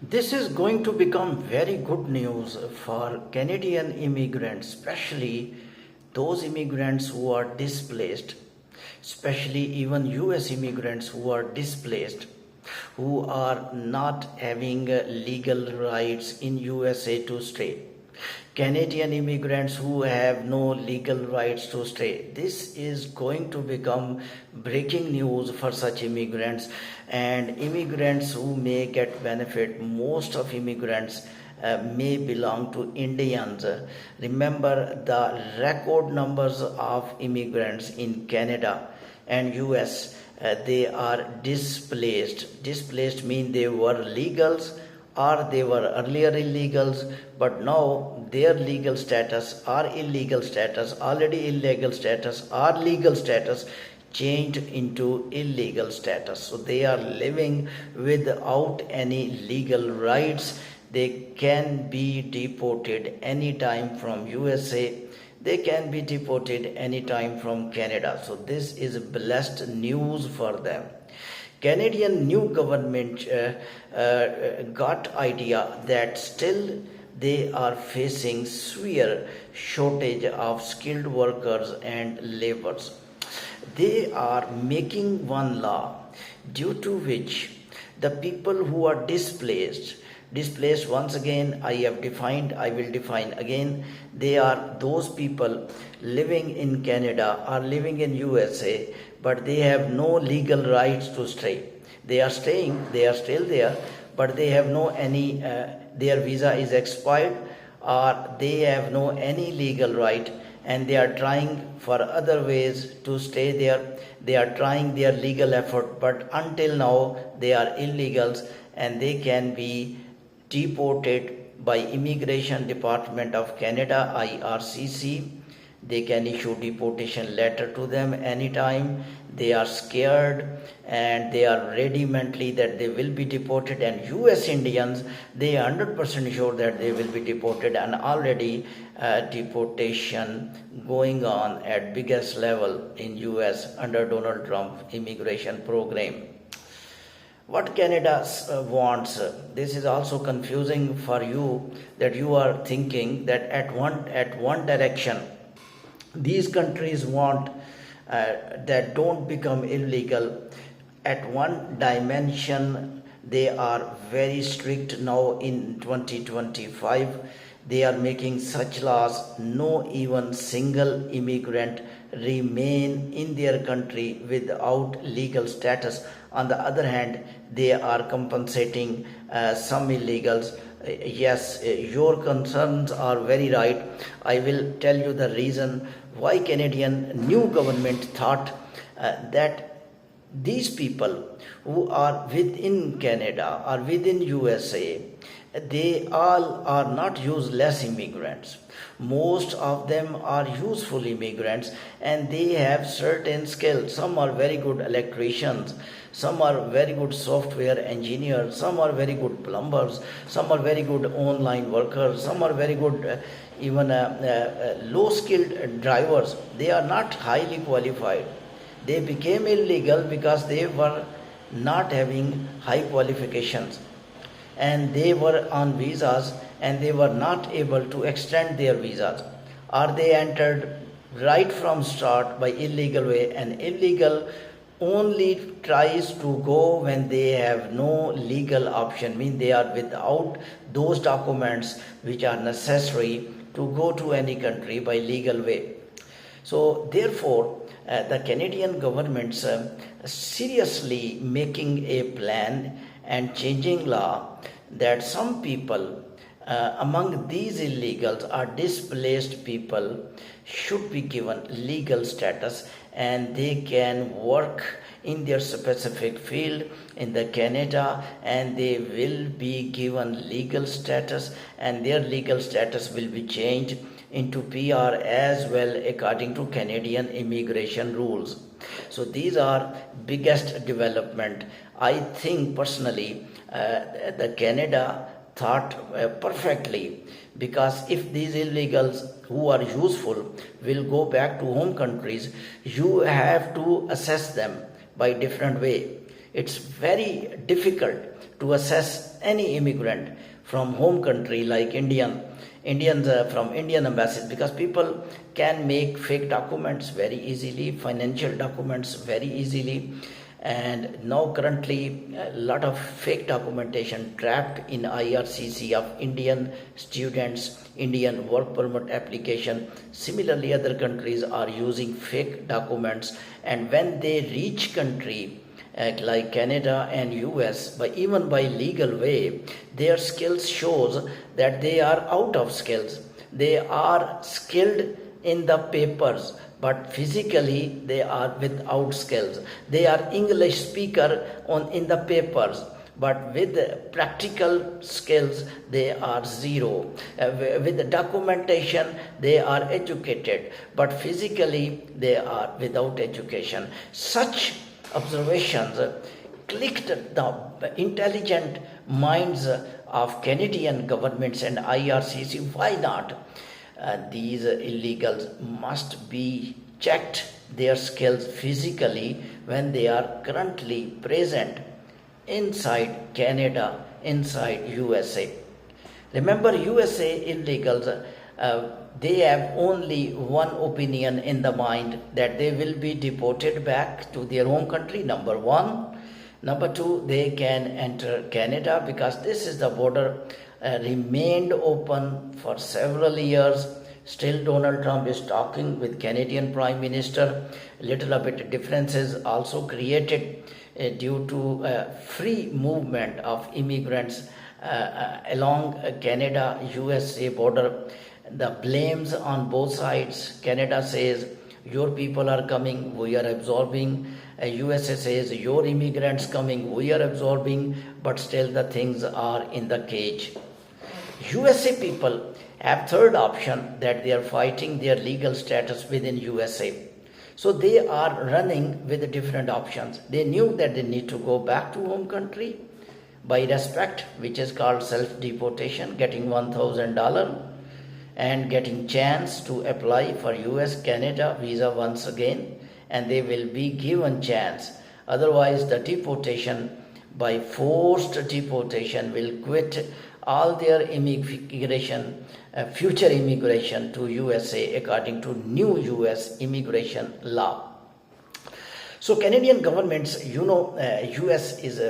This is going to become very good news for Canadian immigrants, especially those immigrants who are displaced, especially even US immigrants who are displaced, who are not having legal rights in USA to stay. Canadian immigrants who have no legal rights to stay. This is going to become breaking news for such immigrants, and immigrants who may get benefit. Most of immigrants may belong to Indians. Remember the record numbers of immigrants in Canada and US. They are displaced. Displaced means they were legals or they were earlier illegals, but now their legal status or illegal status, already illegal status or legal status, changed into illegal status. So they are living without any legal rights. They can be deported anytime from USA. They can be deported anytime from Canada. So this is blessed news for them. Canadian new government got idea that still they are facing severe shortage of skilled workers and laborers. They are making one law due to which the people who are displaced once again I will define again, they are those people living in Canada or living in USA, but they have no legal rights to stay. They are still there, but they have no any, their visa is expired, or they have no any legal right, and they are trying for other ways to stay there. They are trying their legal effort, but until now they are illegals, and they can be deported by Immigration Department of Canada, IRCC. They can issue deportation letter to them anytime. They are scared and they are ready mentally that they will be deported, and US Indians, they are 100% sure that they will be deported, and already deportation going on at biggest level in US under Donald Trump immigration program. What Canada wants, this is also confusing for you, that you are thinking that at one direction these countries want that don't become illegal. At one dimension they are very strict now in 2025. They are making such laws, no even single immigrant remain in their country without legal status. On the other hand, they are compensating some illegals. Yes, your concerns are very right. I will tell you the reason why Canadian new government thought that these people who are within Canada or within USA, they all are not useless immigrants. Most of them are useful immigrants, and they have certain skills. Some are very good electricians, some are very good software engineers, some are very good plumbers, some are very good online workers, some are very good even low skilled drivers. They are not highly qualified. They became illegal because they were not having high qualifications, and they were on visas and they were not able to extend their visas, or they entered right from start by illegal way. And illegal only tries to go when they have no legal option, mean they are without those documents which are necessary to go to any country by legal way. So therefore the Canadian government's seriously making a plan and changing law that some people among these illegals or displaced people should be given legal status, and they can work in their specific field in the Canada, and they will be given legal status, and their legal status will be changed into PR as well according to Canadian immigration rules. So these are biggest development. I think personally the Canada thought perfectly, because if these illegals who are useful will go back to home countries, you have to assess them by different way. It's very difficult to assess any immigrant from home country like Indians from Indian embassies, because people can make fake documents very easily, financial documents very easily, and now currently a lot of fake documentation trapped in IRCC of Indian students, Indian work permit application. Similarly, other countries are using fake documents, and when they reach country like Canada and US, even by legal way, their skills shows that they are out of skills. They are skilled in the papers, but physically they are without skills. They are English speaker in the papers, but with practical skills they are zero. With the documentation they are educated, but physically they are without education. Such observations clicked the intelligent minds of Canadian governments and IRCC. Why not? These illegals must be checked their skills physically when they are currently present inside Canada, inside USA. Remember, USA illegals, they have only one opinion in the mind, that they will be deported back to their home country, number one. Number two, they can enter Canada because this is the border remained open for several years. Still Donald Trump is talking with Canadian Prime Minister. Little bit differences also created due to free movement of immigrants along Canada USA border. The blames on both sides. Canada says your people are coming, we are absorbing. USA says your immigrants coming, we are absorbing, but still the things are in the cage. USA people have third option, that they are fighting their legal status within USA. So they are running with different options. They knew that they need to go back to home country by respect, which is called self-deportation, getting $1,000 and getting chance to apply for US Canada visa once again, and they will be given chance. Otherwise the deportation, by forced deportation, will quit all their immigration, future immigration to USA according to new US immigration law. So Canadian governments, US is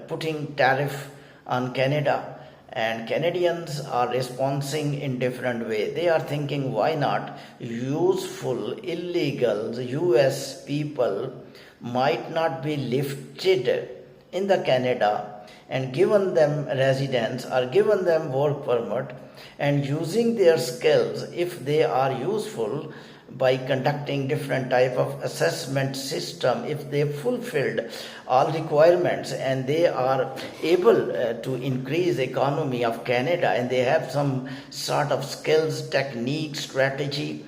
putting tariff on Canada, and Canadians are responding in different way. They are thinking, why not useful illegals, US people might not be lifted in the Canada and given them residence or given them work permit, and using their skills, if they are useful, by conducting different type of assessment system, if they fulfilled all requirements and they are able to increase economy of Canada, and they have some sort of skills, technique, strategy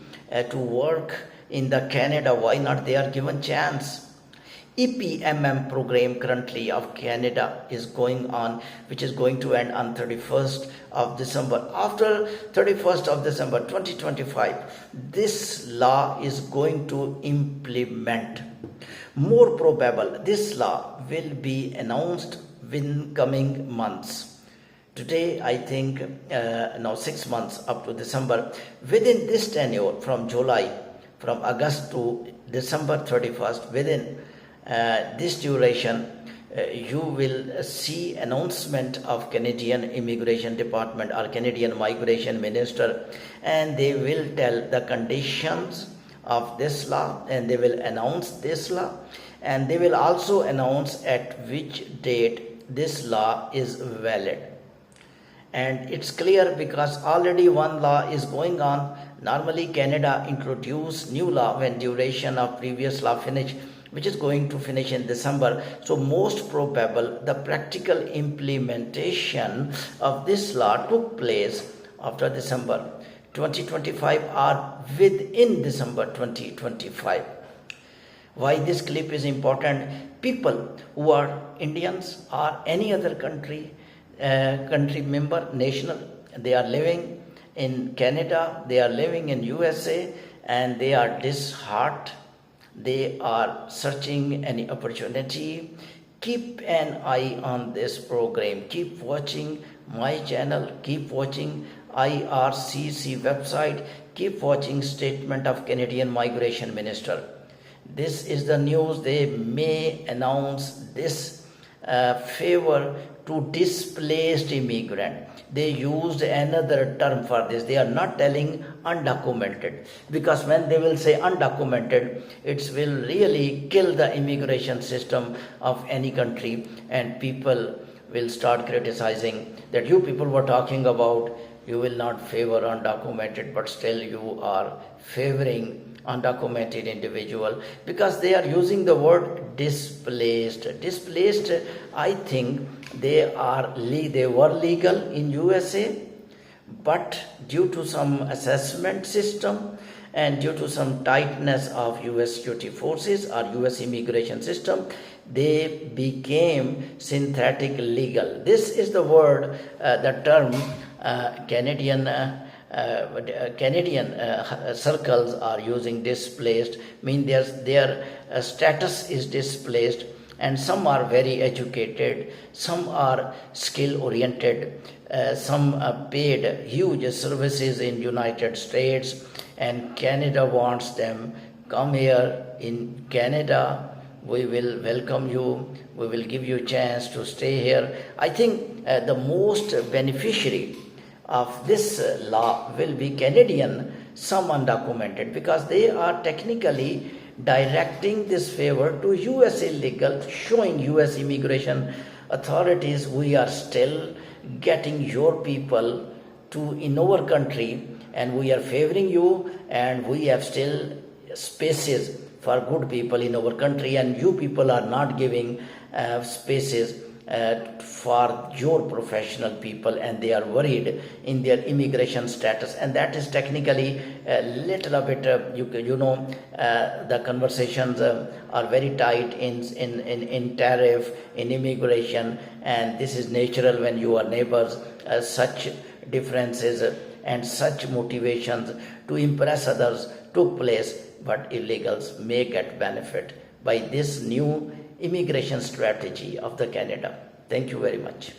to work in the Canada, why not they are given chance? EPMM program currently of Canada is going on, which is going to end on 31st of December. After 31st of December 2025, this law is going to implement. More probable, this law will be announced within coming months. Today, I think, now 6 months up to December. Within this tenure, from July, from August to December 31st, within this duration, you will see announcement of Canadian Immigration Department or Canadian Migration Minister, and they will tell the conditions of this law, and they will announce this law, and they will also announce at which date this law is valid. And it's clear because already one law is going on. Normally Canada introduce new law when duration of previous law finish, which is going to finish in December. So most probable the practical implementation of this law took place after December 2025 or within December 2025. Why this clip is important? People who are Indians or any other country member, national, they are living in Canada, they are living in USA, and they are disheartened. They are searching any opportunity Keep an eye on this program. Keep watching my channel. Keep watching IRCC website. Keep watching statement of Canadian Migration Minister. This is the news. They may announce this favor to displaced immigrant. They used another term for this. They are not telling undocumented, because when they will say undocumented, it will really kill the immigration system of any country, and people will start criticizing that you people were talking about you will not favor undocumented, but still you are favoring undocumented individual, because they are using the word displaced. Displaced, I think they were legal in USA, but due to some assessment system and due to some tightness of US security forces or US immigration system, they became synthetic legal. This is the word, the term Canadian circles are using. Displaced mean their status is displaced, and some are very educated, some are skill oriented, some paid huge services in United States, and Canada wants them. Come here in Canada, we will welcome you, we will give you a chance to stay here. I think the most beneficiary of this law will be Canadian, some undocumented, because they are technically directing this favor to US illegal, showing US immigration authorities we are still getting your people to in our country, and we are favoring you, and we have still spaces for good people in our country, and you people are not giving spaces for your professional people, and they are worried in their immigration status. And that is technically a little bit the conversations are very tight in tariff, in immigration, and this is natural when you are neighbors. Such differences and such motivations to impress others took place, but illegals may get benefit by this new immigration strategy of the Canada. Thank you very much.